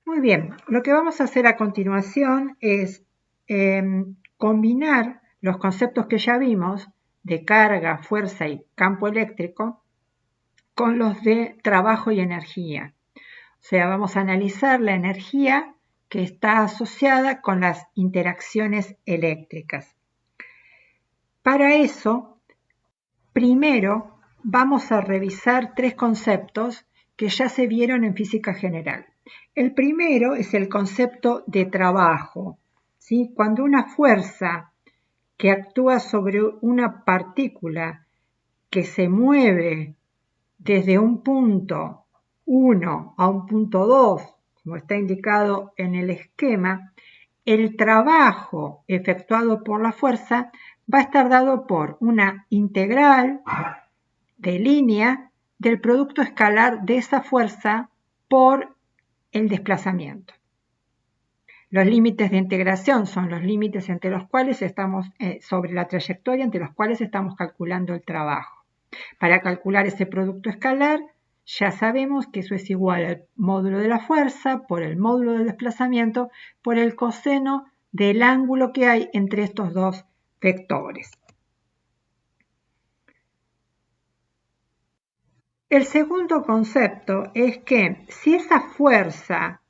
Muy bien, lo que vamos a hacer a continuación es combinar los conceptos que ya vimos de carga, fuerza y campo eléctrico con los de trabajo y energía. O sea, vamos a analizar la energía que está asociada con las interacciones eléctricas. Para eso, primero vamos a revisar tres conceptos que ya se vieron en física general. El primero es el concepto de trabajo, ¿sí? Cuando una fuerza que actúa sobre una partícula que se mueve desde un punto 1 a un punto 2, como está indicado en el esquema, el trabajo efectuado por la fuerza va a estar dado por una integral de línea del producto escalar de esa fuerza por el desplazamiento. Los límites de integración son los límites entre los cuales estamos, sobre la trayectoria entre los cuales estamos calculando el trabajo. Para calcular ese producto escalar, ya sabemos que eso es igual al módulo de la fuerza por el módulo del desplazamiento por el coseno del ángulo que hay entre estos dos vectores. El segundo concepto es que si esa fuerza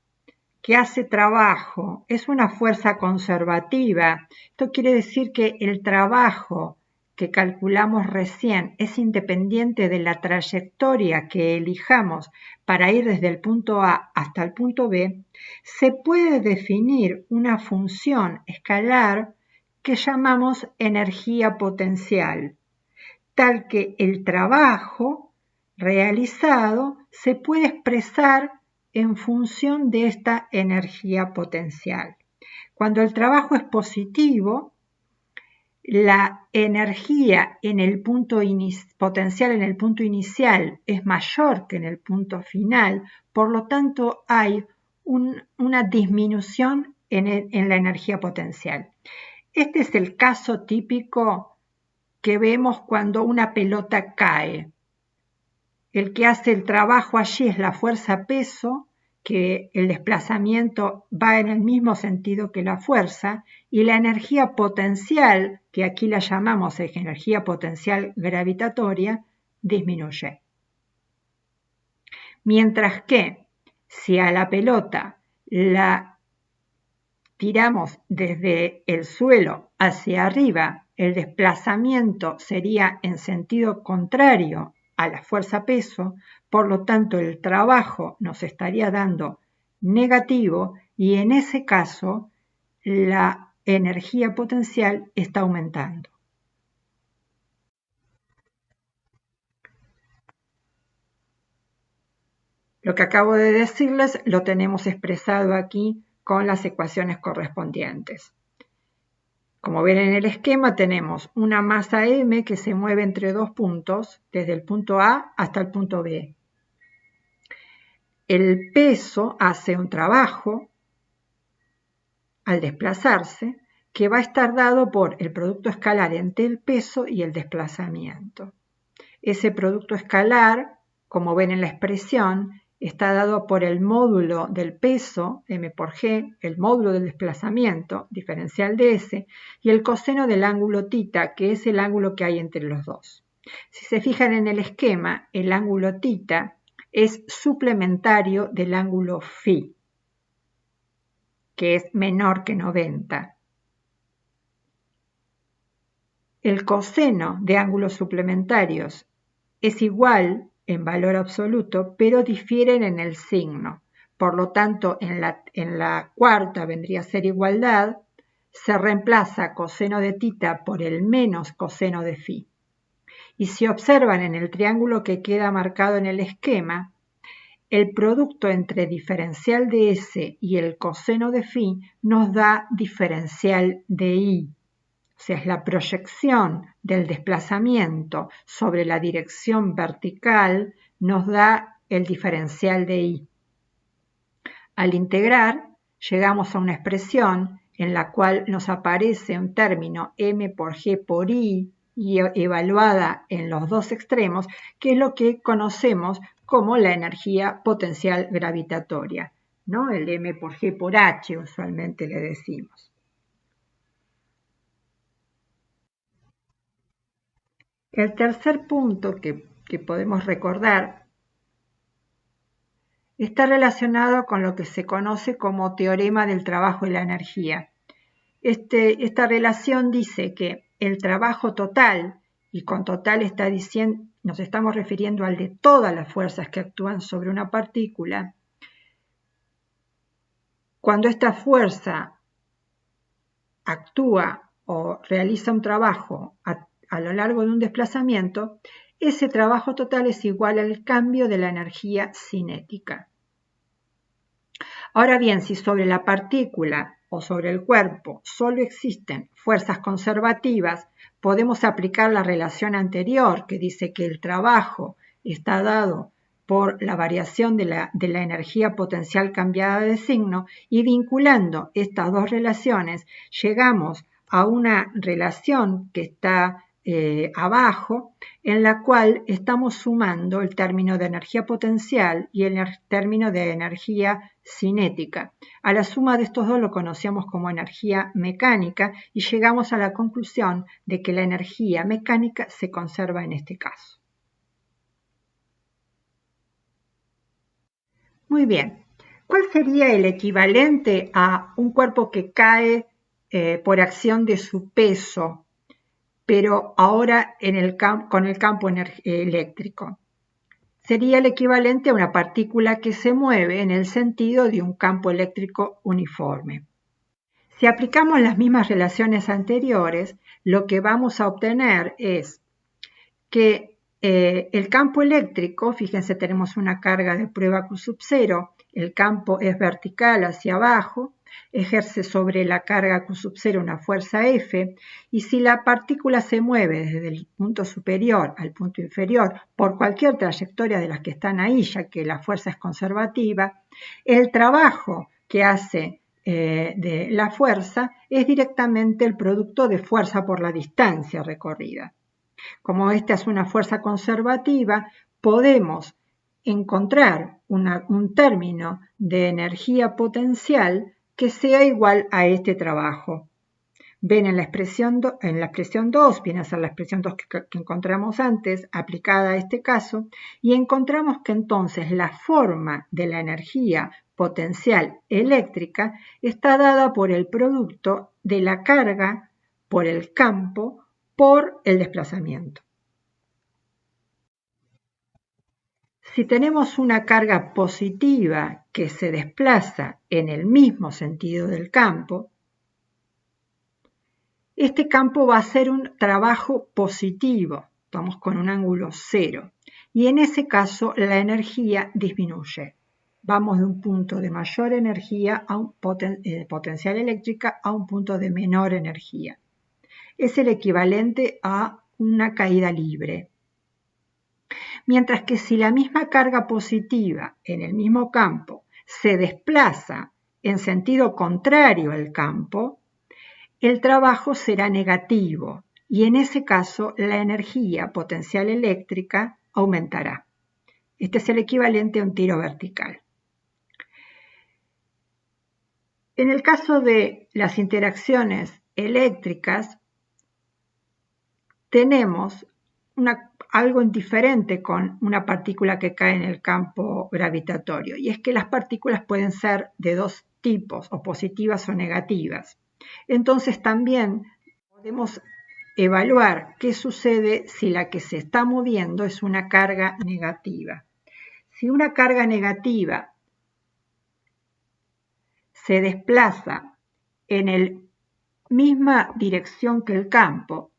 que hace trabajo es una fuerza conservativa, esto quiere decir que el trabajo que calculamos recién es independiente de la trayectoria que elijamos para ir desde el punto A hasta el punto B, se puede definir una función escalar que llamamos energía potencial, tal que el trabajo realizado se puede expresar en función de esta energía potencial. Cuando el trabajo es positivo, la energía en el punto potencial en el punto inicial es mayor que en el punto final, por lo tanto hay una disminución en la energía potencial. Este es el caso típico que vemos cuando una pelota cae. El que hace el trabajo allí es la fuerza-peso, que el desplazamiento va en el mismo sentido que la fuerza, y la energía potencial, que aquí la llamamos energía potencial gravitatoria, disminuye. Mientras que si a la pelota la tiramos desde el suelo hacia arriba, el desplazamiento sería en sentido contrario a la fuerza-peso, por lo tanto el trabajo nos estaría dando negativo y en ese caso la energía potencial está aumentando. Lo que acabo de decirles lo tenemos expresado aquí con las ecuaciones correspondientes. Como ven en el esquema tenemos una masa M que se mueve entre dos puntos, desde el punto A hasta el punto B. El peso hace un trabajo al desplazarse que va a estar dado por el producto escalar entre el peso y el desplazamiento. Ese producto escalar, como ven en la expresión, está dado por el módulo del peso, m por g, el módulo del desplazamiento, diferencial de s, y el coseno del ángulo θ, que es el ángulo que hay entre los dos. Si se fijan en el esquema, el ángulo θ es suplementario del ángulo φ, que es menor que 90. El coseno de ángulos suplementarios es igual en valor absoluto, pero difieren en el signo. Por lo tanto, en la cuarta vendría a ser igualdad, se reemplaza coseno de θ por el menos coseno de φ. Y si observan en el triángulo que queda marcado en el esquema, el producto entre diferencial de S y el coseno de φ nos da diferencial de I. O sea, es la proyección del desplazamiento sobre la dirección vertical nos da el diferencial de I. Al integrar, llegamos a una expresión en la cual nos aparece un término m por g por I y evaluada en los dos extremos, que es lo que conocemos como la energía potencial gravitatoria. ¿no? El M por G por H usualmente le decimos. El tercer punto que podemos recordar está relacionado con lo que se conoce como teorema del trabajo y la energía. Esta relación dice que el trabajo total, y con total nos estamos refiriendo al de todas las fuerzas que actúan sobre una partícula, cuando esta fuerza actúa o realiza un trabajo a lo largo de un desplazamiento, ese trabajo total es igual al cambio de la energía cinética. Ahora bien, si sobre la partícula o sobre el cuerpo solo existen fuerzas conservativas, podemos aplicar la relación anterior que dice que el trabajo está dado por la variación de la energía potencial cambiada de signo, y vinculando estas dos relaciones llegamos a una relación que está abajo, en la cual estamos sumando el término de energía potencial y el término de energía cinética. A la suma de estos dos lo conocemos como energía mecánica y llegamos a la conclusión de que la energía mecánica se conserva en este caso. Muy bien, ¿cuál sería el equivalente a un cuerpo que cae por acción de su peso, pero ahora con el campo eléctrico? Sería el equivalente a una partícula que se mueve en el sentido de un campo eléctrico uniforme. Si aplicamos las mismas relaciones anteriores, lo que vamos a obtener es que el campo eléctrico, fíjense, tenemos una carga de prueba Q sub 0, el campo es vertical hacia abajo, ejerce sobre la carga Q sub 0 una fuerza F, y si la partícula se mueve desde el punto superior al punto inferior por cualquier trayectoria de las que están ahí, ya que la fuerza es conservativa, el trabajo que hace de la fuerza es directamente el producto de fuerza por la distancia recorrida. Como esta es una fuerza conservativa, podemos encontrar un término de energía potencial que sea igual a este trabajo. Ven en la expresión 2, viene a ser la expresión 2 que encontramos antes, aplicada a este caso, y encontramos que entonces la forma de la energía potencial eléctrica está dada por el producto de la carga por el campo por el desplazamiento. Si tenemos una carga positiva que se desplaza en el mismo sentido del campo, este campo va a ser un trabajo positivo, vamos con un ángulo 0, y en ese caso la energía disminuye. Vamos de un punto de mayor energía a un potencial eléctrica a un punto de menor energía. Es el equivalente a una caída libre. Mientras que si la misma carga positiva en el mismo campo se desplaza en sentido contrario al campo, el trabajo será negativo y en ese caso la energía potencial eléctrica aumentará. Este es el equivalente a un tiro vertical. En el caso de las interacciones eléctricas, tenemos algo diferente con una partícula que cae en el campo gravitatorio, y es que las partículas pueden ser de dos tipos, o positivas o negativas. Entonces también podemos evaluar qué sucede si la que se está moviendo es una carga negativa. Si una carga negativa se desplaza en la misma dirección que el campo,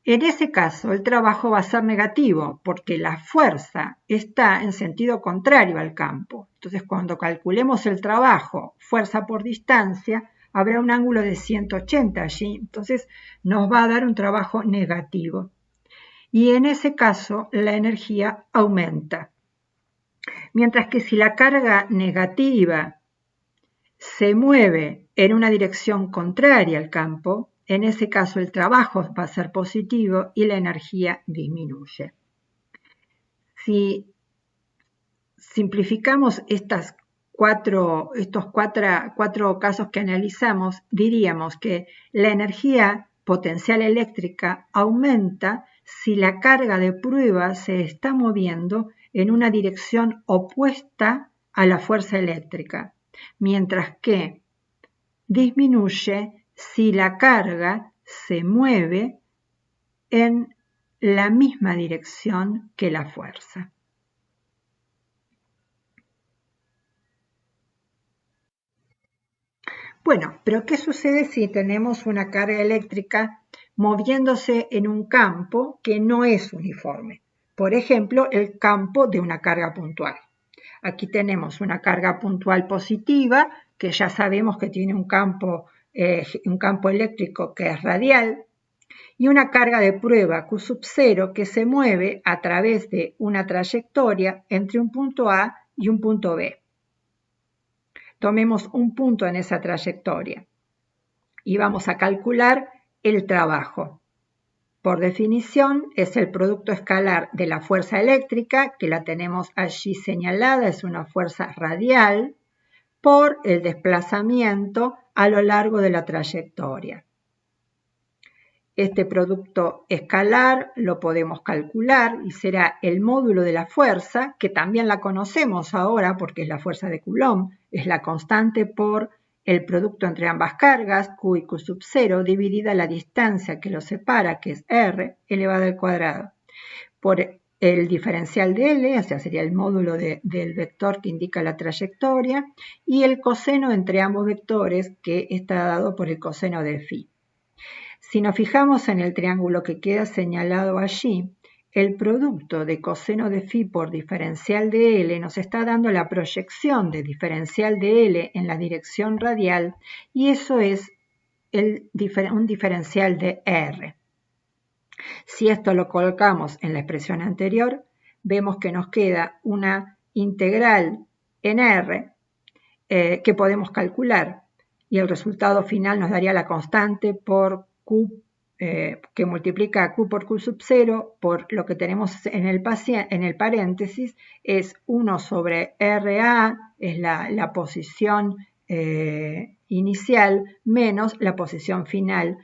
en ese caso el trabajo va a ser negativo porque la fuerza está en sentido contrario al campo. Entonces cuando calculemos el trabajo, fuerza por distancia, habrá un ángulo de 180 allí, entonces nos va a dar un trabajo negativo. Y en ese caso la energía aumenta. Mientras que si la carga negativa se mueve en una dirección contraria al campo, en ese caso el trabajo va a ser positivo y la energía disminuye. Si simplificamos estas cuatro casos que analizamos, diríamos que la energía potencial eléctrica aumenta si la carga de prueba se está moviendo en una dirección opuesta a la fuerza eléctrica, mientras que disminuye si la carga se mueve en la misma dirección que la fuerza. Bueno, pero ¿qué sucede si tenemos una carga eléctrica moviéndose en un campo que no es uniforme? Por ejemplo, el campo de una carga puntual. Aquí tenemos una carga puntual positiva, que ya sabemos que tiene un campo eléctrico que es radial, y una carga de prueba Q sub 0 que se mueve a través de una trayectoria entre un punto A y un punto B. Tomemos un punto en esa trayectoria y vamos a calcular el trabajo. Por definición, es el producto escalar de la fuerza eléctrica, que la tenemos allí señalada, es una fuerza radial, por el desplazamiento a lo largo de la trayectoria. Este producto escalar lo podemos calcular y será el módulo de la fuerza, que también la conocemos ahora porque es la fuerza de Coulomb, es la constante por el producto entre ambas cargas, Q y Q sub 0, dividida la distancia que los separa, que es R, elevado al cuadrado, por el diferencial de L, o sea, sería el módulo del vector que indica la trayectoria, y el coseno entre ambos vectores, que está dado por el coseno de phi. Si nos fijamos en el triángulo que queda señalado allí, el producto de coseno de phi por diferencial de L nos está dando la proyección de diferencial de L en la dirección radial y eso es un diferencial de R. Si esto lo colocamos en la expresión anterior, vemos que nos queda una integral en R que podemos calcular y el resultado final nos daría la constante por Q que multiplica Q por Q sub 0 por lo que tenemos en el paréntesis es 1 sobre RA, es la posición inicial menos la posición final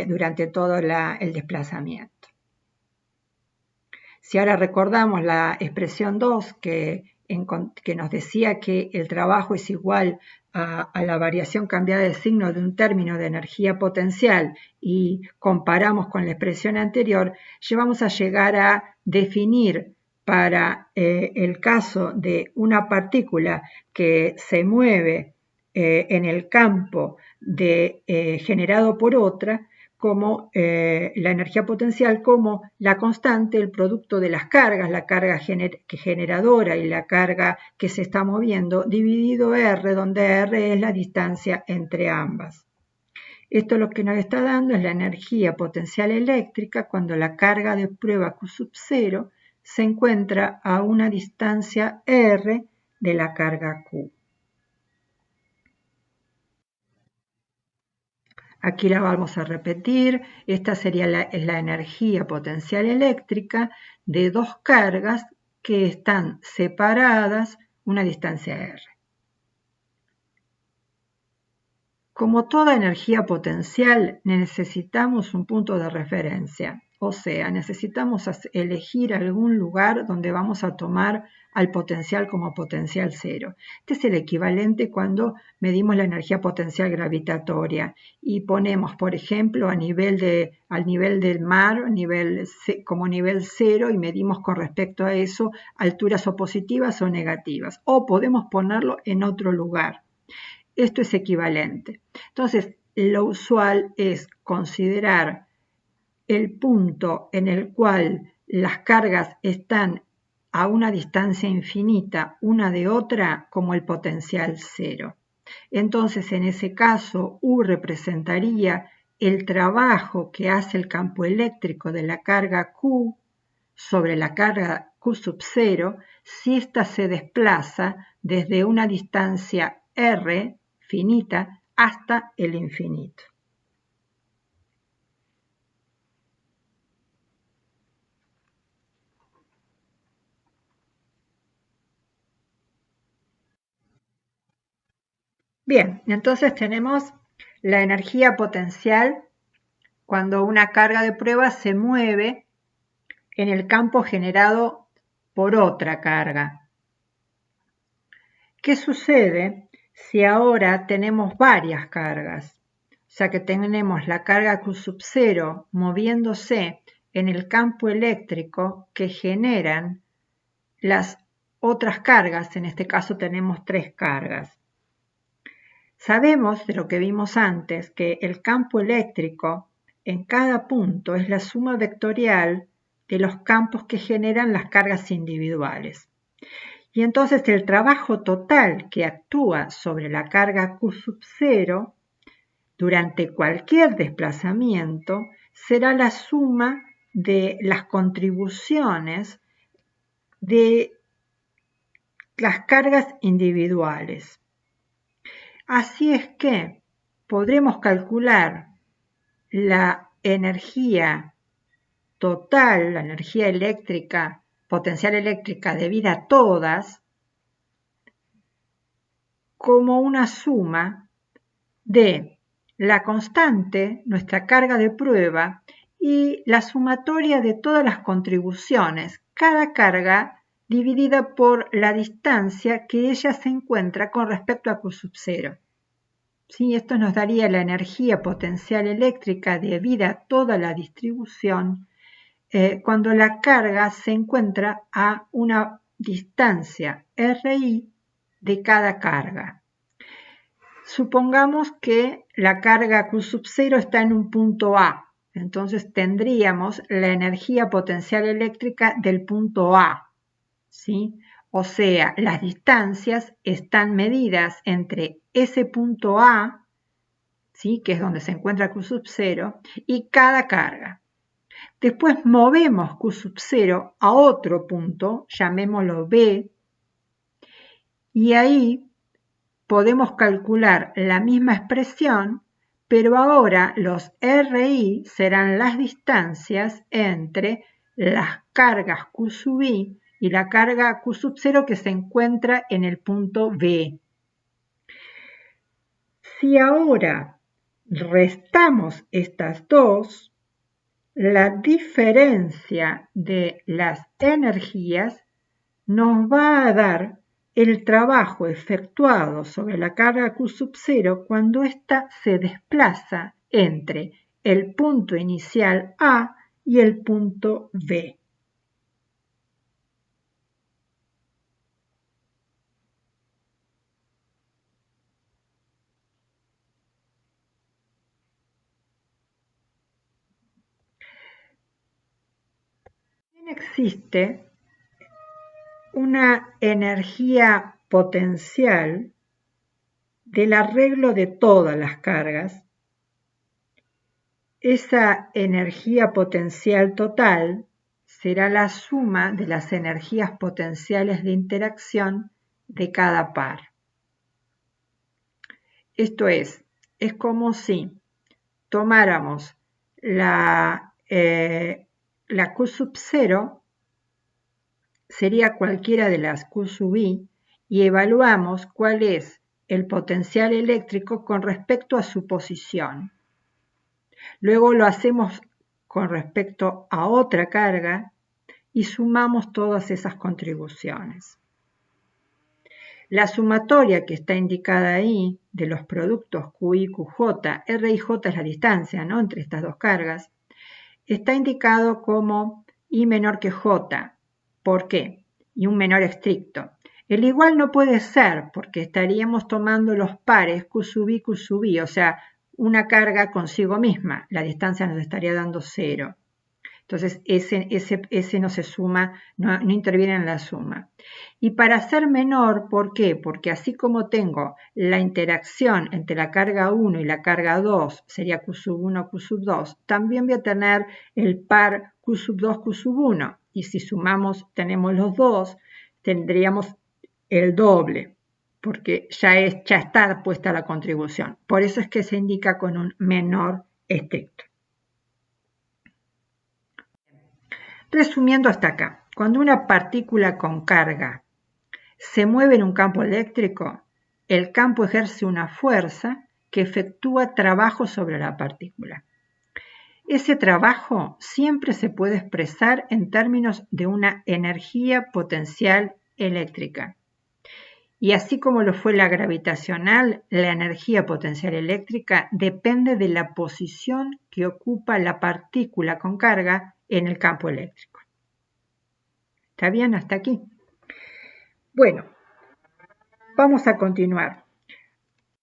durante todo el desplazamiento. Si ahora recordamos la expresión 2 que nos decía que el trabajo es igual a la variación cambiada de signo de un término de energía potencial y comparamos con la expresión anterior, vamos a llegar a definir para el caso de una partícula que se mueve en el campo generado por otra, como la energía potencial como la constante, el producto de las cargas, la carga generadora y la carga que se está moviendo, dividido R, donde R es la distancia entre ambas. Esto lo que nos está dando es la energía potencial eléctrica cuando la carga de prueba Q sub 0 se encuentra a una distancia R de la carga Q. Aquí la vamos a repetir. Esta sería la energía potencial eléctrica de dos cargas que están separadas una distancia R. Como toda energía potencial, necesitamos un punto de referencia. O sea, necesitamos elegir algún lugar donde vamos a tomar al potencial como potencial cero. Este es el equivalente cuando medimos la energía potencial gravitatoria y ponemos, por ejemplo, al nivel del mar, como nivel cero y medimos con respecto a eso alturas o positivas o negativas. O podemos ponerlo en otro lugar. Esto es equivalente. Entonces, lo usual es considerar el punto en el cual las cargas están a una distancia infinita una de otra como el potencial cero. Entonces, en ese caso, U representaría el trabajo que hace el campo eléctrico de la carga Q sobre la carga Q sub 0 si ésta se desplaza desde una distancia R finita hasta el infinito. Bien, entonces tenemos la energía potencial cuando una carga de prueba se mueve en el campo generado por otra carga. ¿Qué sucede si ahora tenemos varias cargas? O sea que tenemos la carga Q sub 0 moviéndose en el campo eléctrico que generan las otras cargas, en este caso tenemos 3 cargas. Sabemos de lo que vimos antes que el campo eléctrico en cada punto es la suma vectorial de los campos que generan las cargas individuales. Y entonces el trabajo total que actúa sobre la carga Q sub 0 durante cualquier desplazamiento será la suma de las contribuciones de las cargas individuales. Así es que podremos calcular la energía total, la energía eléctrica, potencial eléctrica debida a todas, como una suma de la constante, nuestra carga de prueba, y la sumatoria de todas las contribuciones, cada carga dividida por la distancia que ella se encuentra con respecto a Q sub 0. ¿Sí? Esto nos daría la energía potencial eléctrica debida a toda la distribución cuando la carga se encuentra a una distancia RI de cada carga. Supongamos que la carga Q sub 0 está en un punto A, entonces tendríamos la energía potencial eléctrica del punto A, ¿sí? O sea, las distancias están medidas entre ese punto A, ¿sí? Que es donde se encuentra Q sub 0, y cada carga. Después movemos Q sub 0 a otro punto, llamémoslo B, y ahí podemos calcular la misma expresión, pero ahora los RI serán las distancias entre las cargas Q sub I y la carga Q sub 0 que se encuentra en el punto B. Si ahora restamos estas dos, la diferencia de las energías nos va a dar el trabajo efectuado sobre la carga Q sub 0 cuando ésta se desplaza entre el punto inicial A y el punto B. Existe una energía potencial del arreglo de todas las cargas. Esa energía potencial total será la suma de las energías potenciales de interacción de cada par. Esto es como si tomáramos la Q sub 0, sería cualquiera de las Q sub I, y evaluamos cuál es el potencial eléctrico con respecto a su posición. Luego lo hacemos con respecto a otra carga y sumamos todas esas contribuciones. La sumatoria que está indicada ahí de los productos QI, QJ, R y J es la distancia, ¿no?, entre estas dos cargas, está indicado como I menor que J. ¿Por qué? Y un menor estricto. El igual no puede ser porque estaríamos tomando los pares Q sub I, Q sub I, o sea, una carga consigo misma. La distancia nos estaría dando 0. Entonces, ese no se suma, no interviene en la suma. Y para ser menor, ¿por qué? Porque así como tengo la interacción entre la carga 1 y la carga 2, sería Q sub 1, Q sub 2, también voy a tener el par Q sub 2, Q sub 1. Y si sumamos, tenemos los dos, tendríamos el doble, porque ya está puesta la contribución. Por eso es que se indica con un menor estricto. Resumiendo hasta acá, cuando una partícula con carga se mueve en un campo eléctrico, el campo ejerce una fuerza que efectúa trabajo sobre la partícula. Ese trabajo siempre se puede expresar en términos de una energía potencial eléctrica. Y así como lo fue la gravitacional, la energía potencial eléctrica depende de la posición que ocupa la partícula con carga en el campo eléctrico. ¿Está bien hasta aquí? Bueno, vamos a continuar.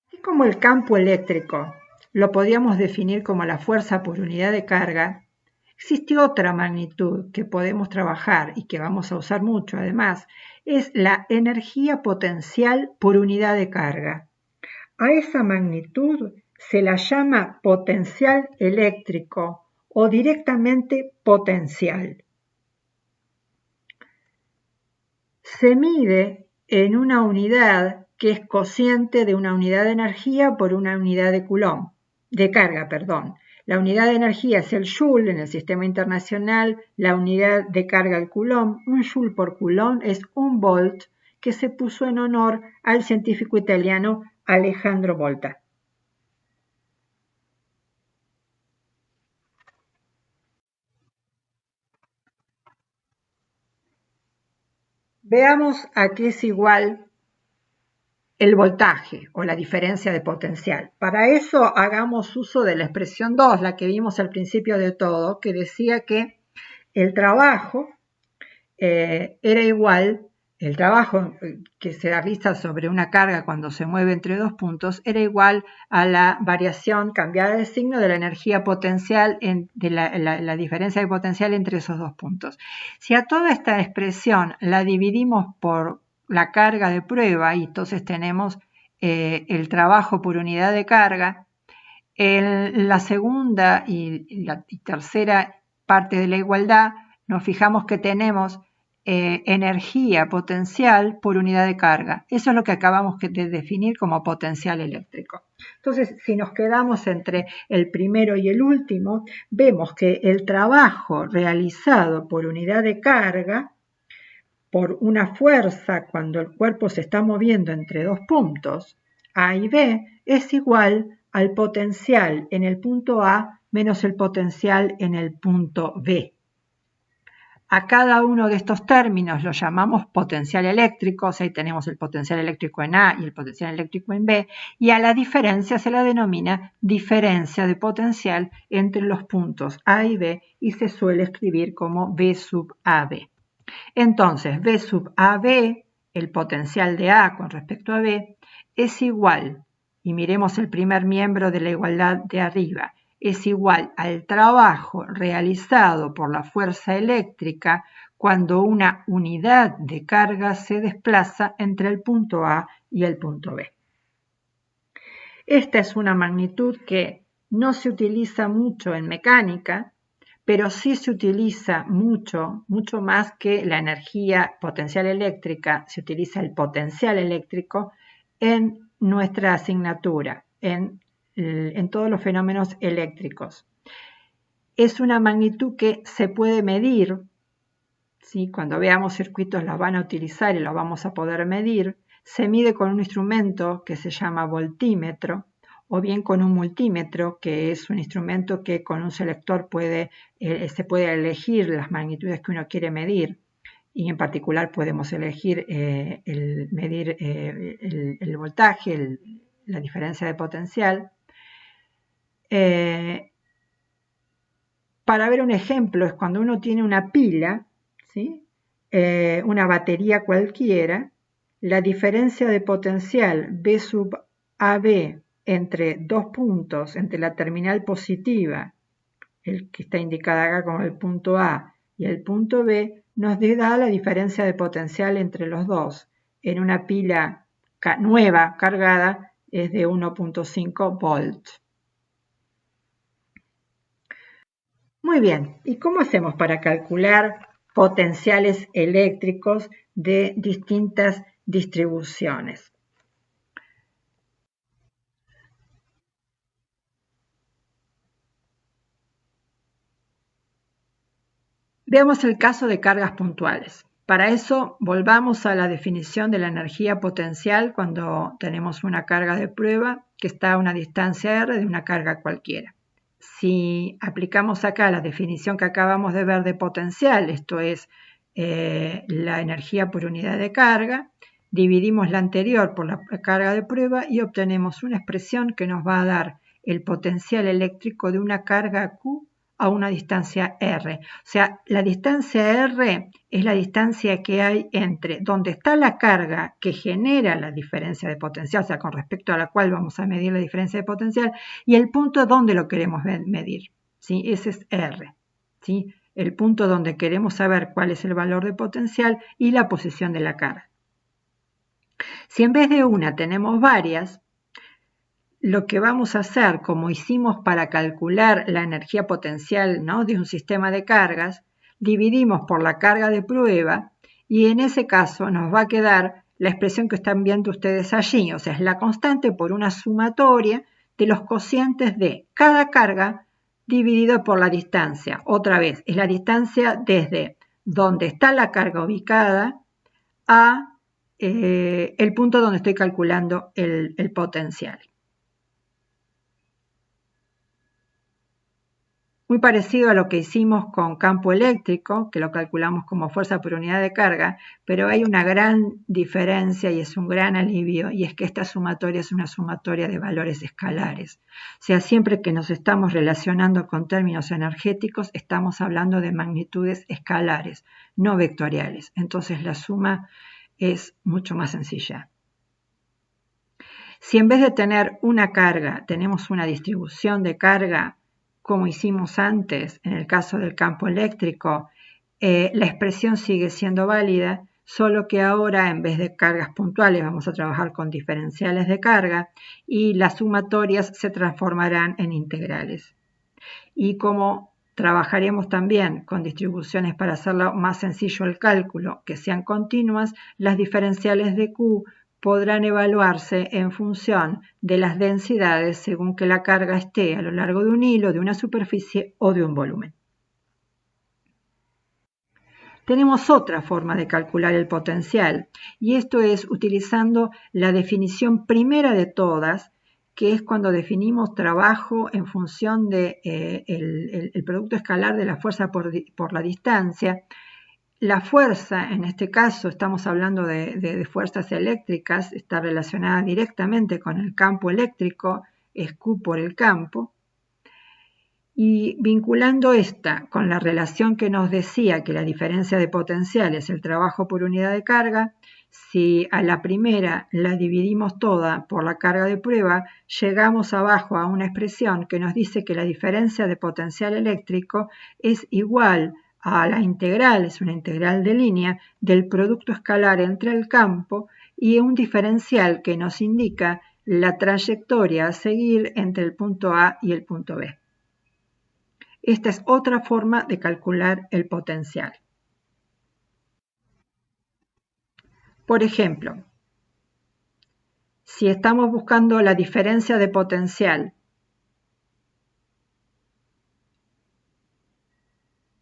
Así como el campo eléctrico lo podíamos definir como la fuerza por unidad de carga, existe otra magnitud que podemos trabajar y que vamos a usar mucho además, es la energía potencial por unidad de carga. A esa magnitud se la llama potencial eléctrico o directamente potencial. Se mide en una unidad que es cociente de una unidad de energía por una unidad de carga. La unidad de energía es el joule en el sistema internacional, la unidad de carga el coulomb. Un joule por coulomb es un volt, que se puso en honor al científico italiano Alejandro Volta. Veamos a qué es igual el voltaje o la diferencia de potencial. Para eso hagamos uso de la expresión 2, la que vimos al principio de todo, que decía que el trabajo era igual, el trabajo que se realiza sobre una carga cuando se mueve entre dos puntos era igual a la variación cambiada de signo de la energía potencial, de la diferencia de potencial entre esos dos puntos. Si a toda esta expresión la dividimos por la carga de prueba y entonces tenemos el trabajo por unidad de carga, en la segunda y la tercera parte de la igualdad nos fijamos que tenemos energía potencial por unidad de carga. Eso es lo que acabamos de definir como potencial eléctrico. Entonces, si nos quedamos entre el primero y el último, vemos que el trabajo realizado por unidad de carga, por una fuerza cuando el cuerpo se está moviendo entre dos puntos, A y B, es igual al potencial en el punto A menos el potencial en el punto B. A cada uno de estos términos lo llamamos potencial eléctrico, o sea, ahí tenemos el potencial eléctrico en A y el potencial eléctrico en B, y a la diferencia se la denomina diferencia de potencial entre los puntos A y B y se suele escribir como B sub AB. Entonces, B sub AB, el potencial de A con respecto a B, es igual, y miremos el primer miembro de la igualdad de arriba, es igual al trabajo realizado por la fuerza eléctrica cuando una unidad de carga se desplaza entre el punto A y el punto B. Esta es una magnitud que no se utiliza mucho en mecánica, pero sí se utiliza mucho más que la energía potencial eléctrica, se utiliza el potencial eléctrico en nuestra asignatura, en todos los fenómenos eléctricos. Es una magnitud que se puede medir, ¿sí? Cuando veamos circuitos los van a utilizar y los vamos a poder medir. Se mide con un instrumento que se llama voltímetro, o bien con un multímetro, que es un instrumento que con un selector se puede elegir las magnitudes que uno quiere medir, y en particular podemos elegir medir el voltaje, la diferencia de potencial. Para ver un ejemplo, es cuando uno tiene una pila, ¿sí? Una batería cualquiera, la diferencia de potencial B sub AB entre dos puntos, entre la terminal positiva, el que está indicada acá como el punto A, y el punto B, nos da la diferencia de potencial entre los dos. En una pila nueva, cargada, es de 1.5 volts. Muy bien, ¿y cómo hacemos para calcular potenciales eléctricos de distintas distribuciones? Veamos el caso de cargas puntuales. Para eso, volvamos a la definición de la energía potencial cuando tenemos una carga de prueba que está a una distancia r de una carga cualquiera. Si aplicamos acá la definición que acabamos de ver de potencial, esto es la energía por unidad de carga, dividimos la anterior por la carga de prueba y obtenemos una expresión que nos va a dar el potencial eléctrico de una carga Q a una distancia R. O sea, la distancia R es la distancia que hay entre donde está la carga que genera la diferencia de potencial, o sea, con respecto a la cual vamos a medir la diferencia de potencial, y el punto donde lo queremos medir. ¿Sí? Ese es R. ¿Sí? El punto donde queremos saber cuál es el valor de potencial y la posición de la carga. Si en vez de una tenemos varias, lo que vamos a hacer, como hicimos para calcular la energía potencial, ¿no?, de un sistema de cargas, dividimos por la carga de prueba y en ese caso nos va a quedar la expresión que están viendo ustedes allí, o sea, es la constante por una sumatoria de los cocientes de cada carga dividido por la distancia. Otra vez, es la distancia desde donde está la carga ubicada a el punto donde estoy calculando el potencial. Muy parecido a lo que hicimos con campo eléctrico, que lo calculamos como fuerza por unidad de carga, pero hay una gran diferencia y es un gran alivio, y es que esta sumatoria es una sumatoria de valores escalares. O sea, siempre que nos estamos relacionando con términos energéticos, estamos hablando de magnitudes escalares, no vectoriales. Entonces la suma es mucho más sencilla. Si en vez de tener una carga, tenemos una distribución de carga, como hicimos antes en el caso del campo eléctrico, la expresión sigue siendo válida, solo que ahora en vez de cargas puntuales vamos a trabajar con diferenciales de carga y las sumatorias se transformarán en integrales. Y como trabajaremos también con distribuciones para hacerlo más sencillo el cálculo, que sean continuas, las diferenciales de Q podrán evaluarse en función de las densidades según que la carga esté a lo largo de un hilo, de una superficie o de un volumen. Tenemos otra forma de calcular el potencial y esto es utilizando la definición primera de todas, que es cuando definimos trabajo en función de el producto escalar de la fuerza por la distancia. La fuerza, en este caso estamos hablando de fuerzas eléctricas, está relacionada directamente con el campo eléctrico, es Q por el campo. Y vinculando esta con la relación que nos decía que la diferencia de potencial es el trabajo por unidad de carga, si a la primera la dividimos toda por la carga de prueba, llegamos abajo a una expresión que nos dice que la diferencia de potencial eléctrico es igual a la integral, es una integral de línea, del producto escalar entre el campo y un diferencial que nos indica la trayectoria a seguir entre el punto A y el punto B. Esta es otra forma de calcular el potencial. Por ejemplo, si estamos buscando la diferencia de potencial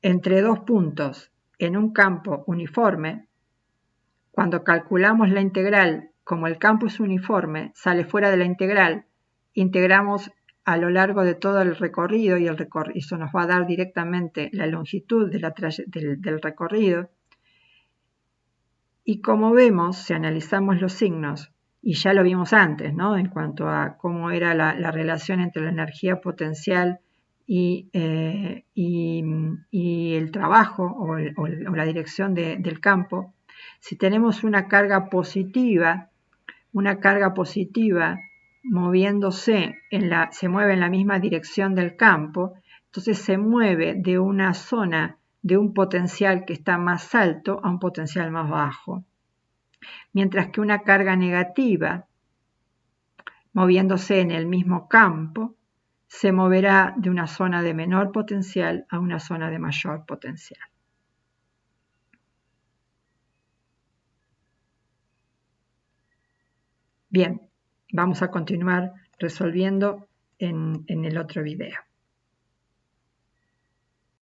entre dos puntos en un campo uniforme, cuando calculamos la integral, como el campo es uniforme, sale fuera de la integral, integramos a lo largo de todo el recorrido y eso nos va a dar directamente la longitud del recorrido. Y como vemos, si analizamos los signos, y ya lo vimos antes, ¿no?, en cuanto a cómo era la relación entre la energía potencial y el trabajo o la dirección del campo, si tenemos una carga positiva moviéndose, se mueve en la misma dirección del campo, entonces se mueve de una zona de un potencial que está más alto a un potencial más bajo. Mientras que una carga negativa, moviéndose en el mismo campo, se moverá de una zona de menor potencial a una zona de mayor potencial. Bien, vamos a continuar resolviendo en el otro video.